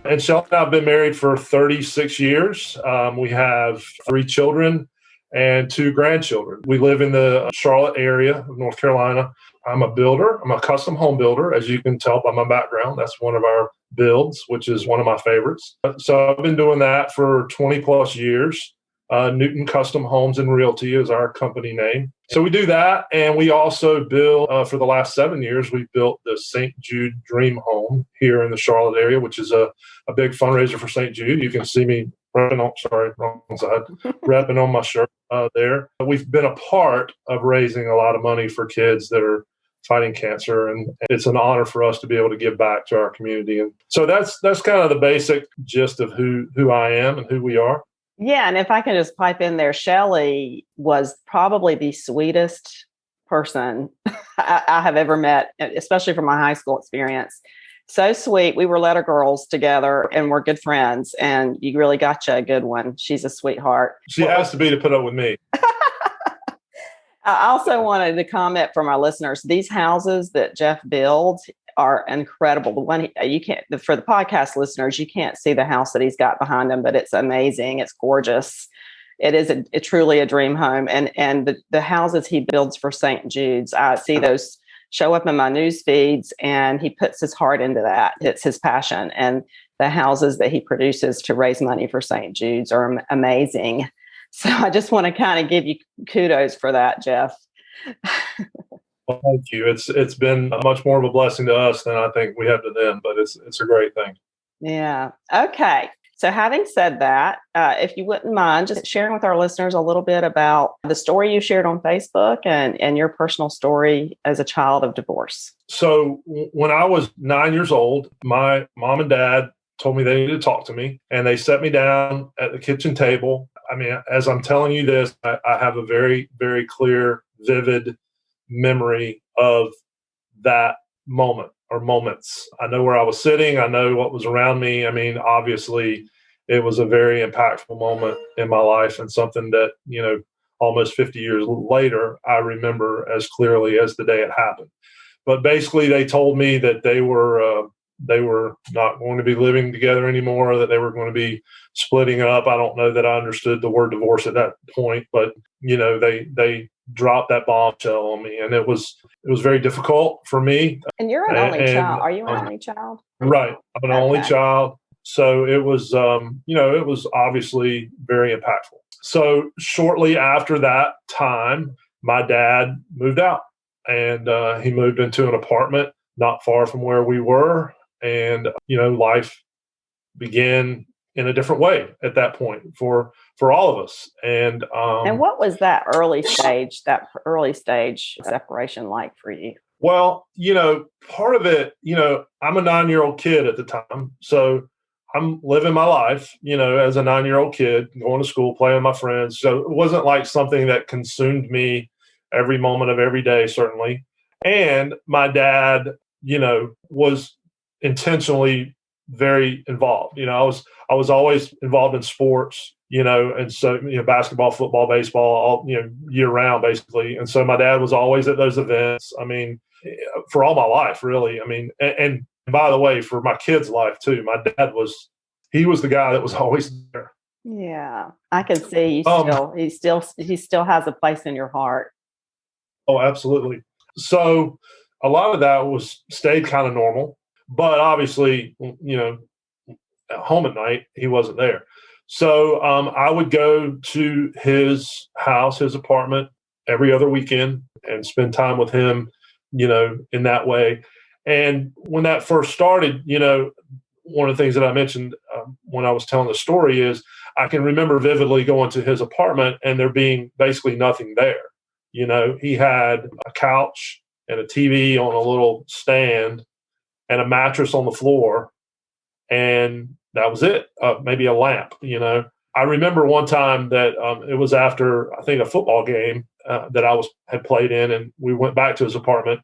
And Shelley and I have been married for 36 years. We have 3 children and 2 grandchildren. We live in the Charlotte area of North Carolina. I'm a builder. I'm a custom home builder, as you can tell by my background. That's one of our builds, which is one of my favorites. So I've been doing that for 20 plus years. Newton Custom Homes and Realty is our company name. So we do that. And we also build, for the last 7 years, we've built the St. Jude Dream Home here in the Charlotte area, which is a big fundraiser for St. Jude. You can see me wrong side, repping on my shirt there. We've been a part of raising a lot of money for kids that are fighting cancer. And it's an honor for us to be able to give back to our community. And so that's kind of the basic gist of who I am and who we are. Yeah. And if I can just pipe in there, Shelley was probably the sweetest person I have ever met, especially from my high school experience. So sweet. We were letter girls together and we're good friends. And you really got you a good one. She's a sweetheart. She has to be to put up with me. I also wanted to comment from our listeners. These houses that Jeff builds are incredible. The one you can't, for the podcast listeners, you can't see the house that he's got behind him, but it's amazing. It's gorgeous. It is truly a dream home. And the houses he builds for St. Jude's, I see those show up in my news feeds, and he puts his heart into that. It's his passion. And the houses that he produces to raise money for St. Jude's are amazing. So I just want to kind of give you kudos for that, Jeff. Well, thank you. It's been much more of a blessing to us than I think we have to them, but it's a great thing. Yeah. Okay. So having said that, if you wouldn't mind just sharing with our listeners a little bit about the story you shared on Facebook and your personal story as a child of divorce. So when I was 9 years old, my mom and dad told me they needed to talk to me, and they set me down at the kitchen table. I mean, as I'm telling you this, I have a very, very clear, vivid memory of that moment or moments. I know where I was sitting. I know what was around me. I mean, obviously, it was a very impactful moment in my life, and something that, almost 50 years later, I remember as clearly as the day it happened. But basically, they told me that they were not going to be living together anymore, that they were going to be splitting up. I don't know that I understood the word divorce at that point, but they dropped that bombshell on me, and it was very difficult for me. And you're an only child. Are you an only child? Right. I'm an only child. So it was, it was obviously very impactful. So shortly after that time, my dad moved out, and he moved into an apartment not far from where we were. And, life began in a different way at that point for all of us. And what was that early stage separation like for you? Well, part of it, I'm a 9-year-old kid at the time. So I'm living my life, as a 9-year-old kid, going to school, playing with my friends. So it wasn't like something that consumed me every moment of every day, certainly. And my dad, was intentionally very involved. I was always involved in sports, and so, basketball, football, baseball, all, year round, basically. And so my dad was always at those events. I mean, for all my life, really. I mean, and by the way, for my kids' life too, my dad he was the guy that was always there. Yeah. I can see he still has a place in your heart. Oh, absolutely. So a lot of that stayed kind of normal, but obviously, at home at night, he wasn't there. So I would go to his house, his apartment, every other weekend and spend time with him, in that way. And when that first started, one of the things that I mentioned when I was telling the story is I can remember vividly going to his apartment and there being basically nothing there. He had a couch and a TV on a little stand and a mattress on the floor, and that was it. Maybe a lamp, I remember one time that it was after, I think, a football game that I had played in, and we went back to his apartment,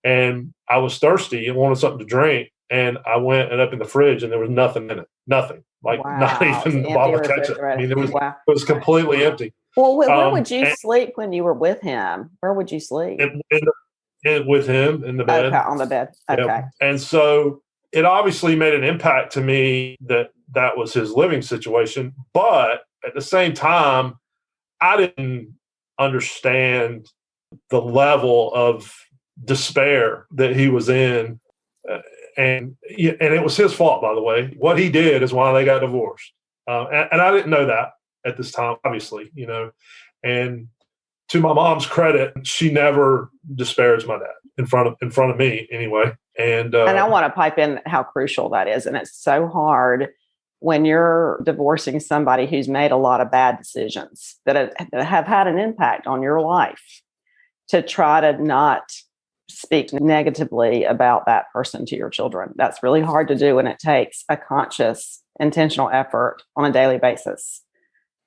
and I was thirsty and wanted something to drink, and I went and up in the fridge, and there was nothing in it. Nothing. Like, wow. Not even a bottle of ketchup. I mean, it was completely empty. Well, where would you sleep when you were with him? Where would you sleep? With him in the bed. Okay, on the bed. Okay. Yep. And so it obviously made an impact to me that was his living situation. But at the same time, I didn't understand the level of despair that he was in. And it was his fault, by the way. What he did is why they got divorced. And I didn't know that at this time, obviously, and to my mom's credit, she never disparaged my dad in front of me anyway. And I want to pipe in how crucial that is. And it's so hard when you're divorcing somebody who's made a lot of bad decisions that have had an impact on your life, to try to not speak negatively about that person to your children. That's really hard to do. And it takes a conscious, intentional effort on a daily basis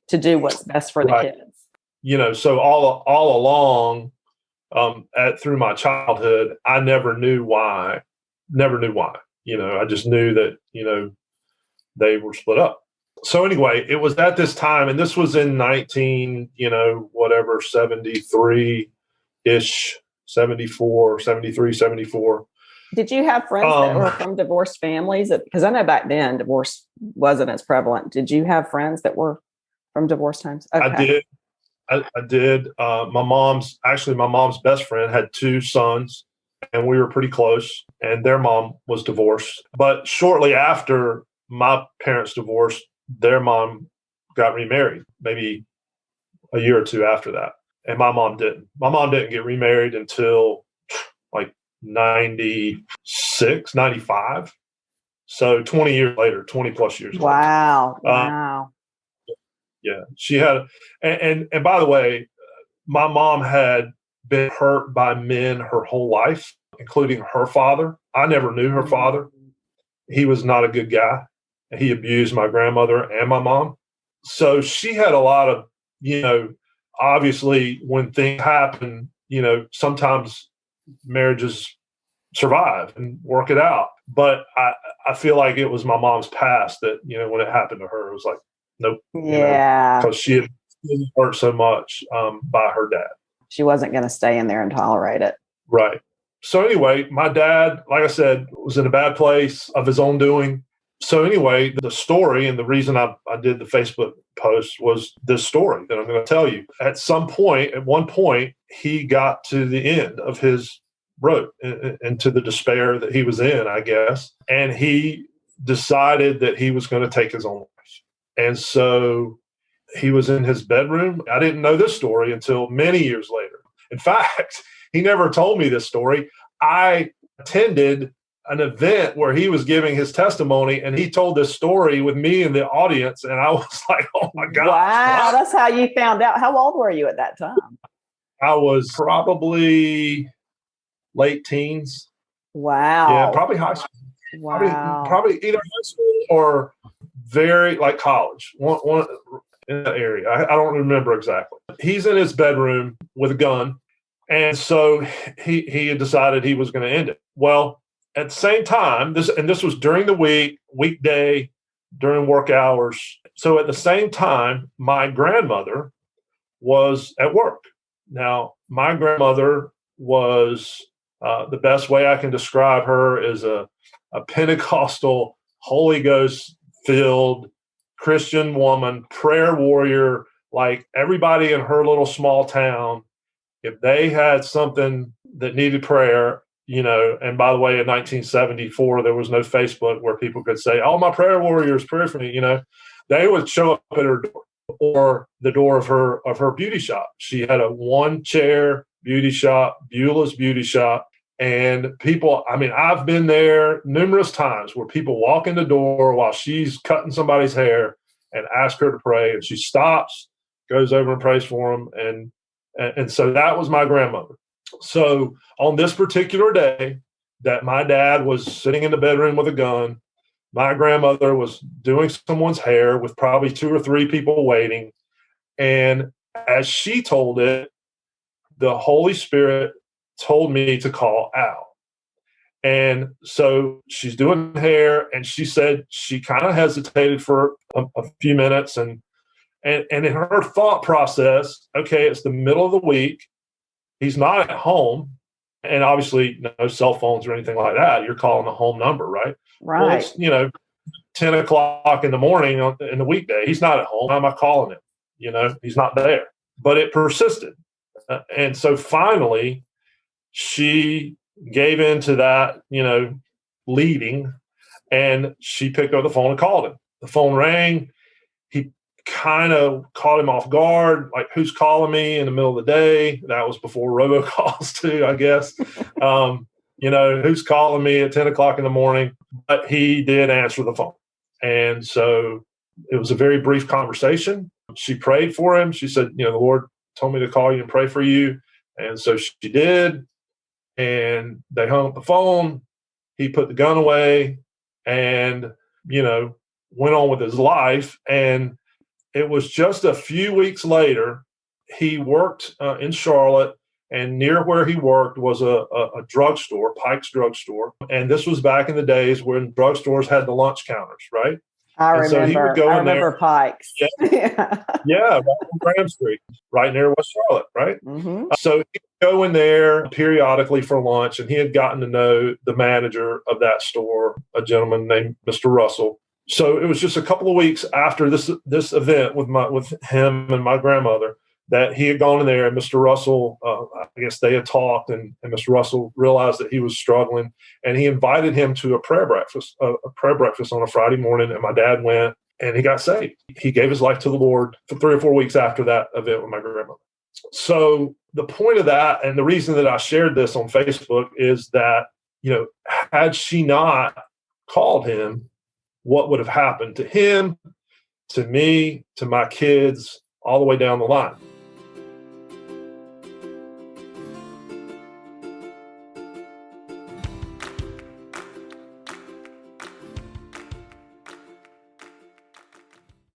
to do what's best for the kids. So all along, through my childhood, I never knew why. I just knew that, they were split up. So anyway, it was at this time, and this was in 73-ish, 74, 73, 74. Did you have friends that were from divorced families? Because I know back then divorce wasn't as prevalent. Did you have friends that were from divorced homes? Okay. I did. I did. My mom's best friend had 2 sons, and we were pretty close, and their mom was divorced. But shortly after my parents divorced, their mom got remarried, maybe a year or 2 after that. And my mom didn't. My mom didn't get remarried until like 96, 95. So 20 years later, 20 plus years later. Wow. Yeah, she had, and by the way, my mom had been hurt by men her whole life, including her father. I never knew her father. He was not a good guy. He abused my grandmother and my mom. So she had a lot of, obviously when things happen, sometimes marriages survive and work it out. But I feel like it was my mom's past that, when it happened to her, it was like, nope. Yeah. Because she had been hurt so much by her dad. She wasn't going to stay in there and tolerate it. Right. So anyway, my dad, like I said, was in a bad place of his own doing. So anyway, the story and the reason I did the Facebook post was this story that I'm going to tell you. At one point, he got to the end of his road and to the despair that he was in, I guess. And he decided that he was going to take his own life. And so he was in his bedroom. I didn't know this story until many years later. In fact, he never told me this story. I attended an event where he was giving his testimony, and he told this story with me in the audience. And I was like, oh my God. Wow. That's how you found out. How old were you at that time? I was probably late teens. Wow. Yeah, probably high school. Wow. Probably either high school or very like college. One in that area. I don't remember exactly. He's in his bedroom with a gun. And so he had decided he was going to end it. Well, at the same time, this was during the weekday, during work hours. So at the same time, my grandmother was at work. Now, my grandmother was, the best way I can describe her is a Pentecostal, Holy Ghost filled Christian woman, prayer warrior, like everybody in her little small town. If they had something that needed prayer, and by the way, in 1974, there was no Facebook where people could say, oh, my prayer warriors, pray for me. They would show up at her door or the door of her beauty shop. She had a 1-chair beauty shop, Beulah's Beauty Shop. And people, I've been there numerous times where people walk in the door while she's cutting somebody's hair and ask her to pray. And she stops, goes over and prays for them. And so that was my grandmother. So on this particular day that my dad was sitting in the bedroom with a gun, my grandmother was doing someone's hair with probably 2 or 3 people waiting. And as she told it, the Holy Spirit told me to call Al. And so she's doing hair, and she said she kind of hesitated for a few minutes. And in her thought process, okay, it's the middle of the week. He's not at home. And obviously, no cell phones or anything like that. You're calling a home number, right? Right. Well, it's, 10 o'clock in the morning in the weekday. He's not at home. Why am I calling him? He's not there. But it persisted. And so finally, she gave in to that, leading, and she picked up the phone and called him. The phone rang. He kind of caught him off guard, like, who's calling me in the middle of the day? That was before robocalls too, I guess. Who's calling me at 10 o'clock in the morning? But he did answer the phone. And so it was a very brief conversation. She prayed for him. She said, the Lord told me to call you and pray for you. And so she did. And they hung up the phone. He put the gun away and, went on with his life. And it was just a few weeks later, he worked in Charlotte, and near where he worked was a drugstore, Pike's drugstore. And this was back in the days when drugstores had the lunch counters, right? I remember. So he would go in remember there, Pike's. Yeah, right on Graham Street, right near West Charlotte, right? Mm-hmm. So he would go in there periodically for lunch, and he had gotten to know the manager of that store, a gentleman named Mr. Russell. So it was just a couple of weeks after this event with him and my grandmother that he had gone in there, and Mr. Russell, I guess they had talked, and Mr. Russell realized that he was struggling, and he invited him to a prayer breakfast on a Friday morning, and my dad went, and he got saved. He gave his life to the Lord for 3 or 4 weeks after that event with my grandmother. So the point of that, and the reason that I shared this on Facebook, is that, had she not called him, what would have happened to him, to me, to my kids, all the way down the line?